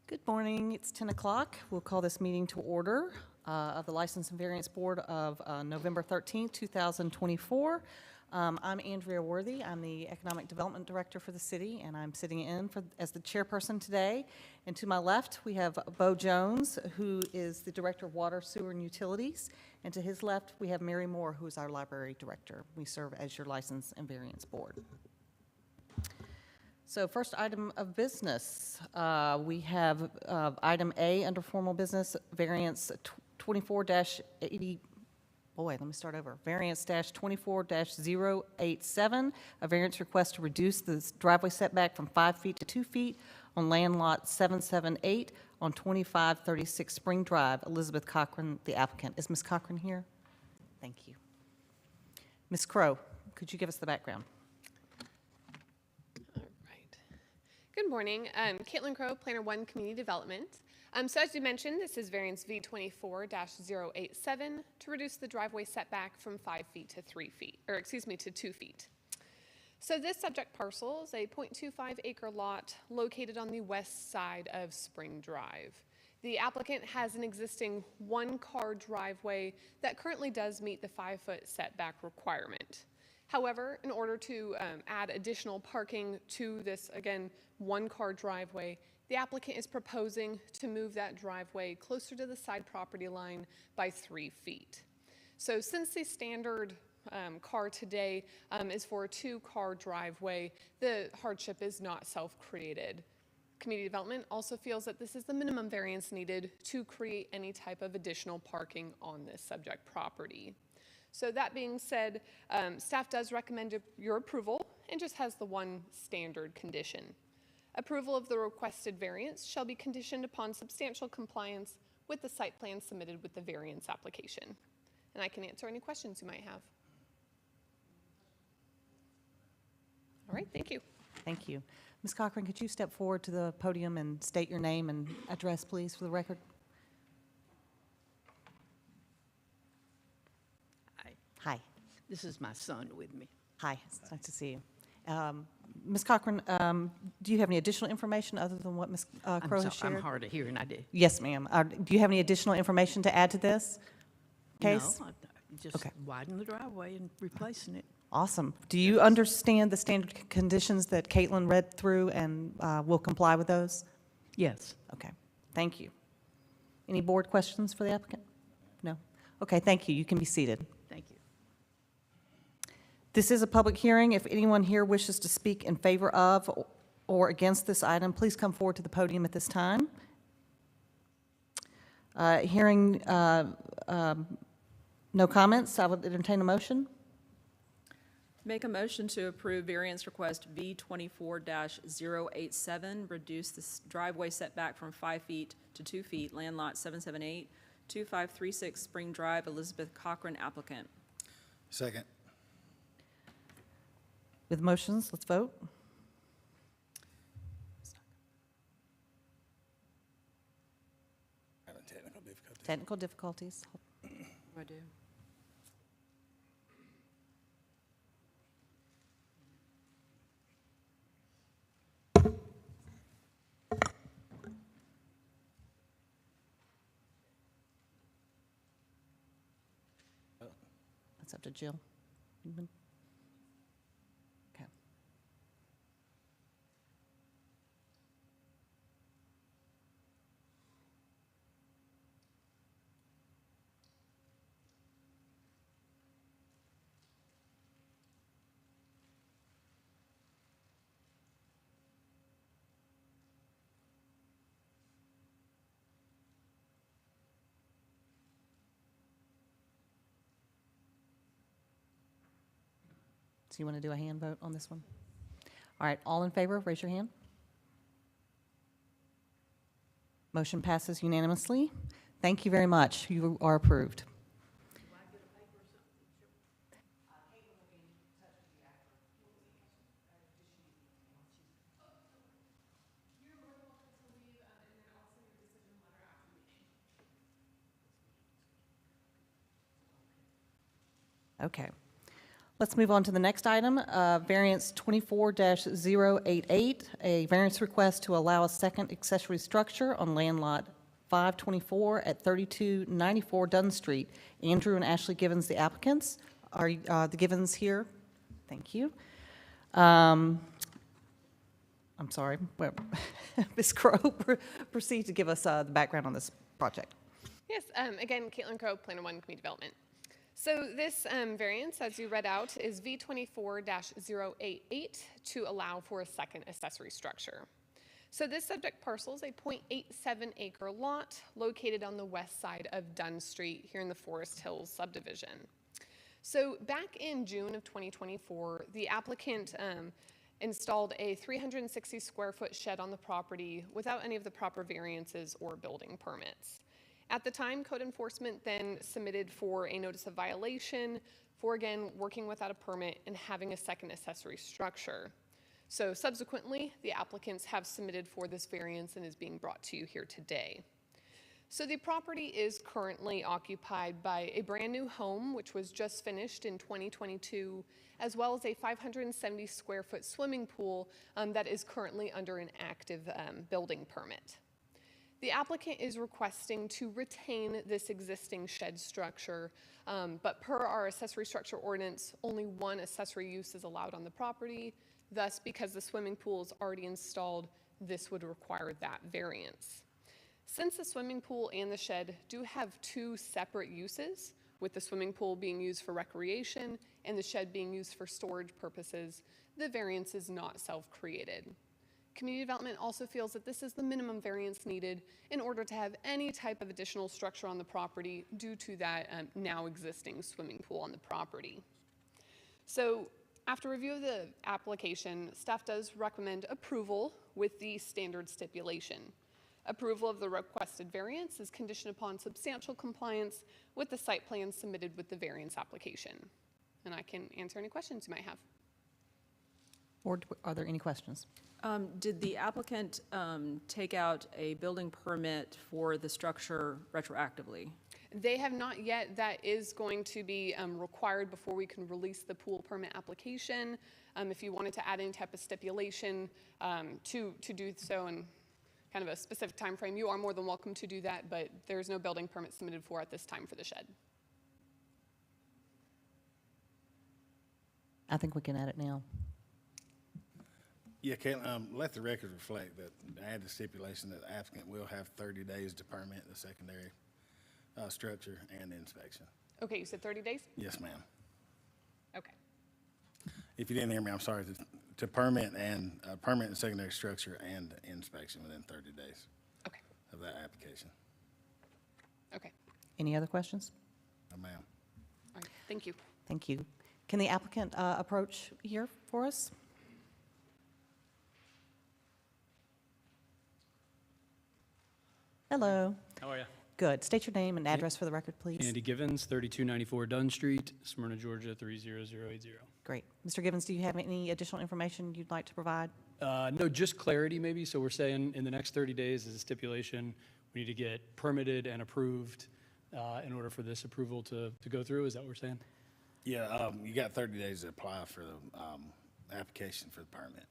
Good morning. It's 10 o'clock. We'll call this meeting to order of the License and Variance Board of November 13th, 2024. I'm Andrea Worthy. I'm the Economic Development Director for the city, and I'm sitting in as the chairperson today. And to my left, we have Bo Jones, who is the Director of Water, Sewer, and Utilities. And to his left, we have Mary Moore, who is our Library Director. We serve as your License and Variance Board. So first item of business, we have item A under formal business, variance 24-80, let me start over. Variance -24-087, a variance request to reduce the driveway setback from 5 feet to 2 feet on land lot 778 on 2536 Spring Drive. Elizabeth Cochran, the applicant. Is Ms. Cochran here? Thank you. Ms. Crow, could you give us the background? Good morning. Caitlin Crow, Planner 1 Community Development. So as you mentioned, this is variance V24-087 to reduce the driveway setback from 5 feet to 3 feet, to 2 feet. So this subject parcel is a 0.25 acre lot located on the west side of Spring Drive. The applicant has an existing one-car driveway that currently does meet the 5-foot setback requirement. However, in order to add additional parking to this, again, one-car driveway, the applicant is proposing to move that driveway closer to the side property line by 3 feet. So since the standard car today is for a 2-car driveway, the hardship is not self-created. Community Development also feels that this is the minimum variance needed to create any type of additional parking on this subject property. So that being said, staff does recommend your approval and just has the one standard condition. Approval of the requested variance shall be conditioned upon substantial compliance with the site plan submitted with the variance application. And I can answer any questions you might have. All right, thank you. Thank you. Ms. Cochran, could you step forward to the podium and state your name and address, please, for the record? Hi. This is my son with me. Hi. It's nice to see you. Ms. Cochran, do you have any additional information other than what Ms. Crow has shared? I'm hard of hearing, I do. Yes, ma'am. Do you have any additional information to add to this case? No, just Okay. widen the driveway and replacing it. Awesome. Do you understand the standard conditions that Caitlin read through and will comply with those? Yes. Okay. Thank you. Any board questions for the applicant? No? Okay, thank you. You can be seated. Thank you. This is a public hearing. If anyone here wishes to speak in favor of or against this item, please come forward to the podium at this time. Hearing no comments, I would entertain a motion. Make a motion to approve variance request V24-087, reduce the driveway setback from 5 feet to 2 feet, land lot 778, 2536 Spring Drive, Elizabeth Cochran, applicant. Second. With motions, let's vote. Having technical difficulties. Technical difficulties. I do. That's up to Jill. Okay. So you want to do a hand vote on this one? All right, all in favor, raise your hand. Motion passes unanimously. Thank you very much. You are approved. Okay. Let's move on to the next item, variance 24-088, a variance request to allow a second accessory structure on land lot 524 at 3294 Dunn Street. Andrew and Ashley Givens, the applicants. Are the Givens here? Thank you. I'm sorry. Well, Ms. Crowe, proceed to give us the background on this project. Yes, again, Caitlin Crowe, Planner 1 Community Development. So this variance, as you read out, is V24-088 to allow for a second accessory structure. So this subject parcel is a 0.87 acre lot located on the west side of Dunn Street here in the Forest Hills subdivision. So back in June of 2024, the applicant installed a 360 square foot shed on the property without any of the proper variances or building permits. At the time, code enforcement then submitted for a notice of violation for, again, working without a permit and having a second accessory structure. So subsequently, the applicants have submitted for this variance and is being brought to you here today. So the property is currently occupied by a brand new home, which was just finished in 2022, as well as a 570 square foot swimming pool that is currently under an active building permit. The applicant is requesting to retain this existing shed structure, but per our accessory structure ordinance, only one accessory use is allowed on the property. Thus, because the swimming pool is already installed, this would require that variance. Since the swimming pool and the shed do have two separate uses, with the swimming pool being used for recreation and the shed being used for storage purposes, the variance is not self-created. Community Development also feels that this is the minimum variance needed in order to have any type of additional structure on the property due to that now existing swimming pool on the property. So after review of the application, staff does recommend approval with the standard stipulation. Approval of the requested variance is conditioned upon substantial compliance with the site plan submitted with the variance application. And I can answer any questions you might have. Or are there any questions? Did the applicant take out a building permit for the structure retroactively? They have not yet. That is going to be required before we can release the pool permit application. If you wanted to add any type of stipulation to do so in kind of a specific time frame, you are more than welcome to do that, but there's no building permit submitted for at this time for the shed. I think we can add it now. Yeah, Caitlin, let the record reflect that, add the stipulation that the applicant will have 30 days to permit the secondary structure and inspection. Okay, you said 30 days? Yes, ma'am. Okay. If you didn't hear me, I'm sorry, to permit and permit the secondary structure and inspection within 30 days Okay. of that application. Okay. Any other questions? No, ma'am. All right. Thank you. Thank you. Can the applicant approach here for us? Hello. How are you? Good. State your name and address for the record, please. Andy Givens, 3294 Dunn Street, Smyrna, Georgia, 30080. Great. Mr. Givens, do you have any additional information you'd like to provide? No, just clarity maybe. So we're saying in the next 30 days as a stipulation, we need to get permitted and approved in order for this approval to go through. Is that what we're saying? Yeah, you got 30 days to apply for the application for the permit.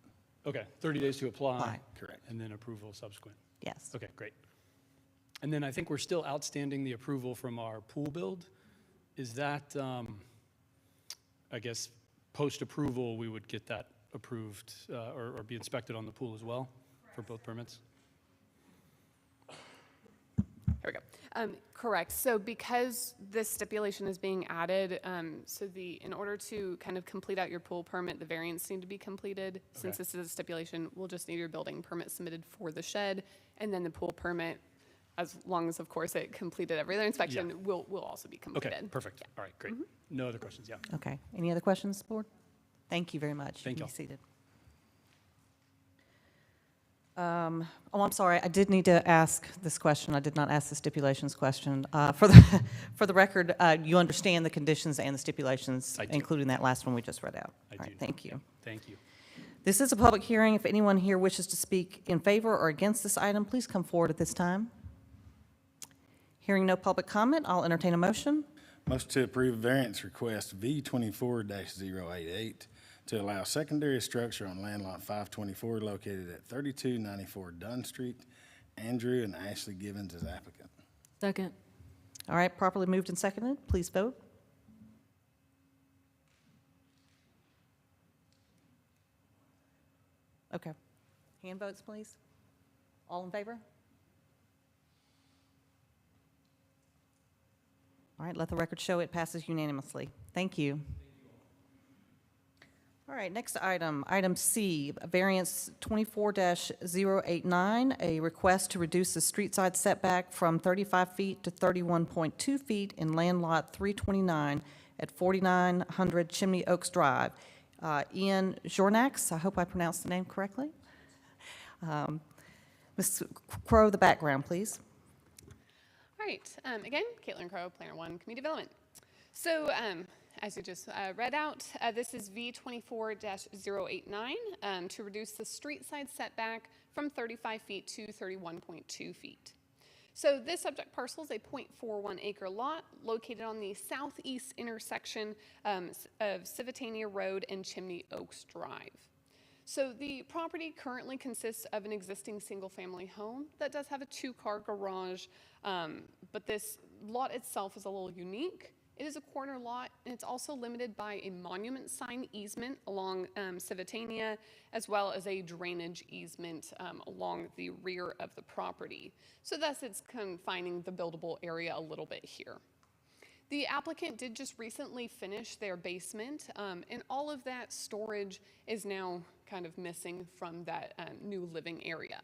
Okay, 30 days to apply. Apply. Correct. And then approval subsequent. Yes. Okay, great. And then I think we're still outstanding the approval from our pool build. Is that, I guess, post-approval, we would get that approved or be inspected on the pool as well for both permits? Here we go. Correct. So because this stipulation is being added, in order to kind of complete out your pool permit, the variants need to be completed. Since Okay. this is a stipulation, we'll just need your building permit submitted for the shed, and then the pool permit, as long as, of course, it completed every other inspection, Yeah. will also be completed. Okay, perfect. All right, great. No other questions, yeah. Okay. Any other questions, board? Thank you very much. Thank You y'all. can be seated. Oh, I'm sorry. I did need to ask this question. I did not ask the stipulations question. For the record, you understand the conditions and the stipulations, I do. including that last one we just read out. I All right, do. thank you. Thank you. This is a public hearing. If anyone here wishes to speak in favor or against this item, please come forward at this time. Hearing no public comment, I'll entertain a motion. Motion to approve variance request V 24-088 to allow secondary structure on land lot 524 located at 3294 Dunn Street. Andrew and Ashley Givens as applicant. Second. All right, properly moved and seconded. Please vote. Okay. Hand votes, please. All in favor? All right, let the record show it passes unanimously. Thank you. All right, next item, item C, variance 24-089, a request to reduce the street side setback from 35 feet to 31.2 feet in land lot 329 at 4900 Chimney Oaks Drive. Ian Jornax, I hope I pronounced the name correctly. Ms. Crow, the background, please. All right, again, Caitlin Crowe, Planner 1, Community Development. So, as you just read out, this is V 24-089 to reduce the street side setback from 35 feet to 31.2 feet. So this subject parcel is a 0.41 acre lot located on the southeast intersection of Civitania Road and Chimney Oaks Drive. So the property currently consists of an existing single-family home that does have a 2-car garage, but this lot itself is a little unique. It is a corner lot, and it's also limited by a monument sign easement along Civitania, as well as a drainage easement along the rear of the property. So thus it's confining the buildable area a little bit here. The applicant did just recently finish their basement, and all of that storage is now kind of missing from that new living area.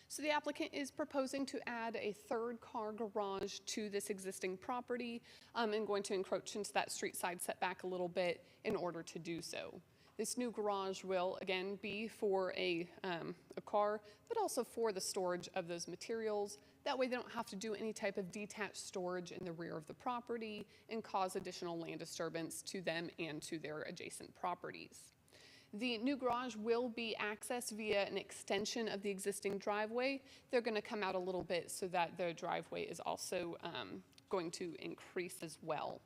So the applicant is proposing to add a 3rd-car garage to this existing property and going to encroach into that street side setback a little bit in order to do so. This new garage will, again, be for a car, but also for the storage of those materials. That way they don't have to do any type of detached storage in the rear of the property and cause additional land disturbance to them and to their adjacent properties. The new garage will be accessed via an extension of the existing driveway. They're going to come out a little bit so that the driveway is also going to increase as well.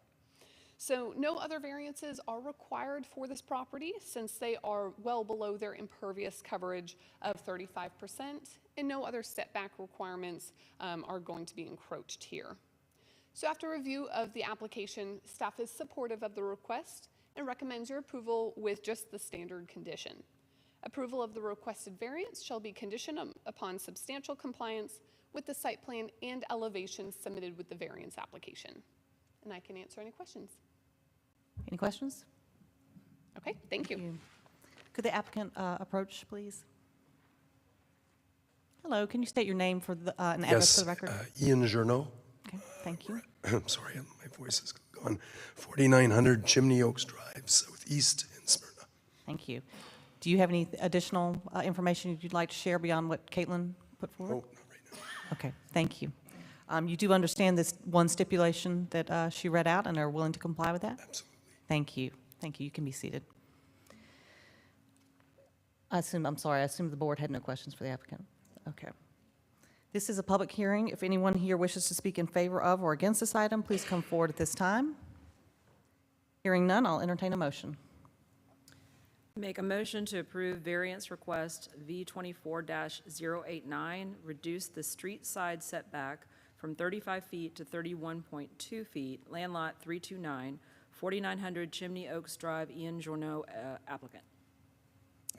So no other variances are required for this property since they are well below their impervious coverage of 35%, and no other setback requirements are going to be encroached here. So after review of the application, staff is supportive of the request and recommends your approval with just the standard condition. Approval of the requested variance shall be conditioned upon substantial compliance with the site plan and elevation submitted with the variance application. And I can answer any questions. Any questions? Okay, thank you. Could the applicant approach, please? Hello, can you state your name for the, and address for the record? Ian Journeau. Okay, thank you. I'm sorry, my voice is gone. 4900 Chimney Oaks Drive, southeast in Smyrna. Thank you. Do you have any additional information you'd like to share beyond what Caitlin put Oh, forward? not right now. Okay, thank you. You do understand this one stipulation that she read out and are willing to comply with that? Absolutely. Thank you. Thank you. You can be seated. I assume the board had no questions for the applicant. Okay. This is a public hearing. If anyone here wishes to speak in favor of or against this item, please come forward at this time. Hearing none, I'll entertain a motion. Make a motion to approve variance request V 24-089, reduce the street side setback from 35 feet to 31.2 feet, land lot 329, 4900 Chimney Oaks Drive, Ian Journeau, applicant.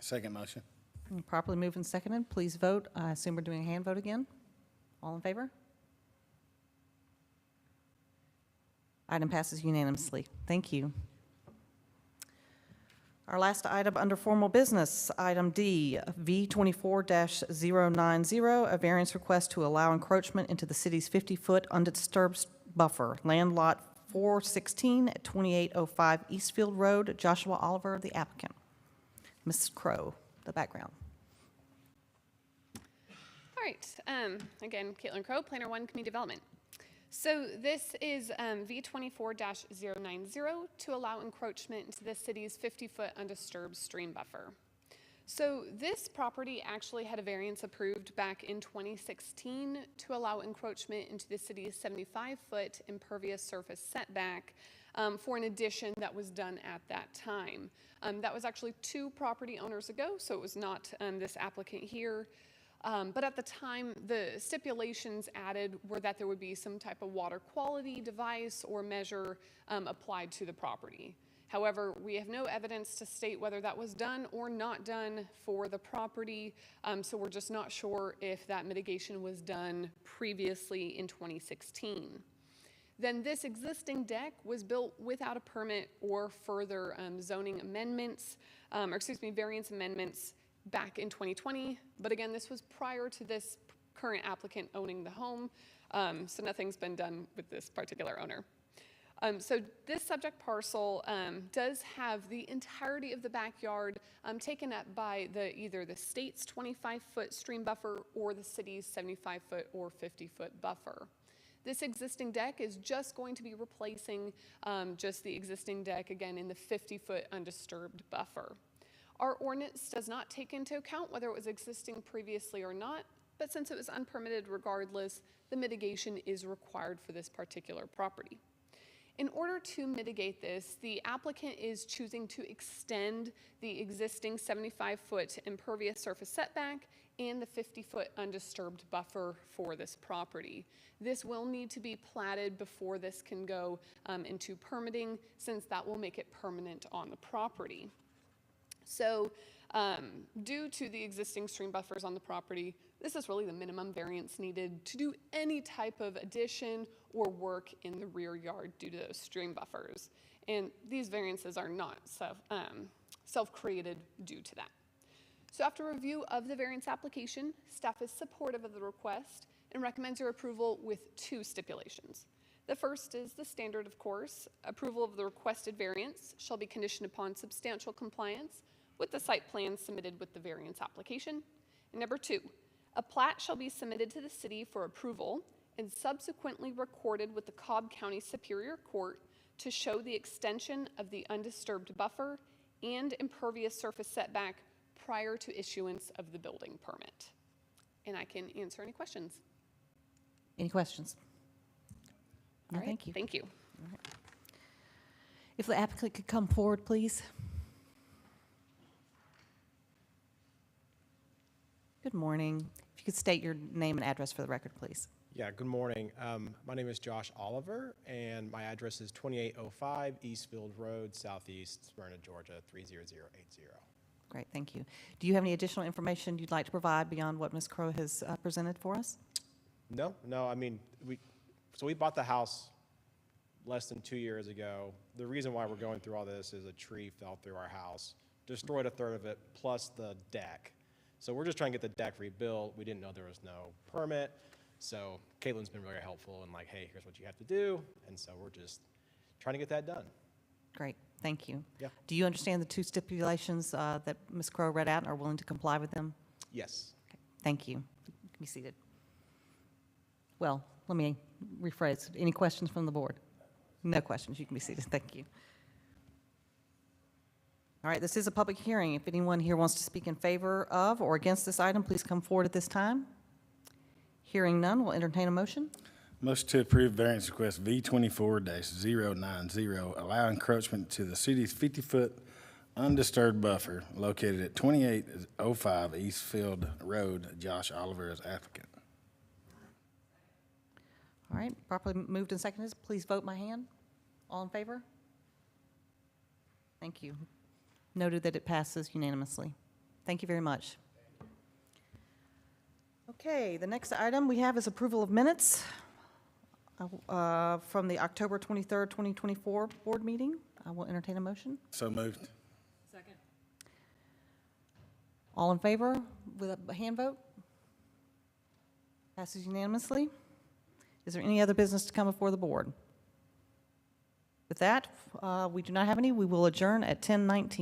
Second motion. Properly moved and seconded. Please vote. I assume we're doing a hand vote again. All in favor? Item passes unanimously. Thank you. Our last item under formal business, item D, V 24-090, a variance request to allow encroachment into the city's 50-foot undisturbed buffer, land lot 416 at 2805 Eastfield Road. Joshua Oliver, the applicant. Ms. Crow, the background. All right, again, Caitlin Crowe, Planner 1, Community Development. So this is V 24-090 to allow encroachment into the city's 50-foot undisturbed stream buffer. So this property actually had a variance approved back in 2016 to allow encroachment into the city's 75-foot impervious surface setback for an addition that was done at that time. That was actually 2 property owners ago, so it was not this applicant here. But at the time, the stipulations added were that there would be some type of water quality device or measure applied to the property. However, we have no evidence to state whether that was done or not done for the property, so we're just not sure if that mitigation was done previously in 2016. Then this existing deck was built without a permit or further zoning amendments, variance amendments back in 2020. But again, this was prior to this current applicant owning the home, so nothing's been done with this particular owner. So this subject parcel does have the entirety of the backyard taken up by either the state's 25-foot stream buffer or the city's 75-foot or 50-foot buffer. This existing deck is just going to be replacing just the existing deck, again, in the 50-foot undisturbed buffer. Our ordinance does not take into account whether it was existing previously or not, but since it was unpermitted regardless, the mitigation is required for this particular property. In order to mitigate this, the applicant is choosing to extend the existing 75-foot impervious surface setback and the 50-foot undisturbed buffer for this property. This will need to be platted before this can go into permitting, since that will make it permanent on the property. So due to the existing stream buffers on the property, this is really the minimum variance needed to do any type of addition or work in the rear yard due to those stream buffers. And these variances are not self-created due to that. So after review of the variance application, staff is supportive of the request and recommends your approval with 2 stipulations. The first is the standard, of course. Approval of the requested variance shall be conditioned upon substantial compliance with the site plan submitted with the variance application. And number 2, a plat shall be submitted to the city for approval and subsequently recorded with the Cobb County Superior Court to show the extension of the undisturbed buffer and impervious surface setback prior to issuance of the building permit. And I can answer any questions. Any questions? No, All right, thank you. Thank you. If the applicant could come forward, please. Good morning. If you could state your name and address for the record, please. Yeah, good morning. My name is Josh Oliver, and my address is 2805 Eastfield Road, Southeast, Smyrna, Georgia, 30080. Great, thank you. Do you have any additional information you'd like to provide beyond what Ms. Crowe has presented for us? No, I mean, we bought the house less than 2 years ago. The reason why we're going through all this is a tree fell through our house, destroyed a third of it, plus the deck. So we're just trying to get the deck rebuilt. We didn't know there was no permit. So Caitlin's been very helpful and like, hey, here's what you have to do. And so we're just trying to get that done. Great, thank you. Yeah. Do you understand the 2 stipulations that Ms. Crowe read out and are willing to comply with them? Yes. Okay, thank you. You can be seated. Well, let me rephrase. Any questions from the board? No questions. You can be seated. Thank you. All right, this is a public hearing. If anyone here wants to speak in favor of or against this item, please come forward at this time. Hearing none, we'll entertain a motion. Motion to approve variance request V24-090, allow encroachment to the city's 50-foot undisturbed buffer located at 2805 Eastfield Road. Josh Oliver as applicant. All right, properly moved and seconded. Please vote by hand. All in favor? Thank you. Noted that it passes unanimously. Thank you very much. Okay, the next item we have is approval of minutes from the October 23rd, 2024 board meeting. I will entertain a motion. So moved. Second. All in favor with a hand vote? Passes unanimously. Is there any other business to come before the board? With that, we do not have any. We will adjourn at 10:19.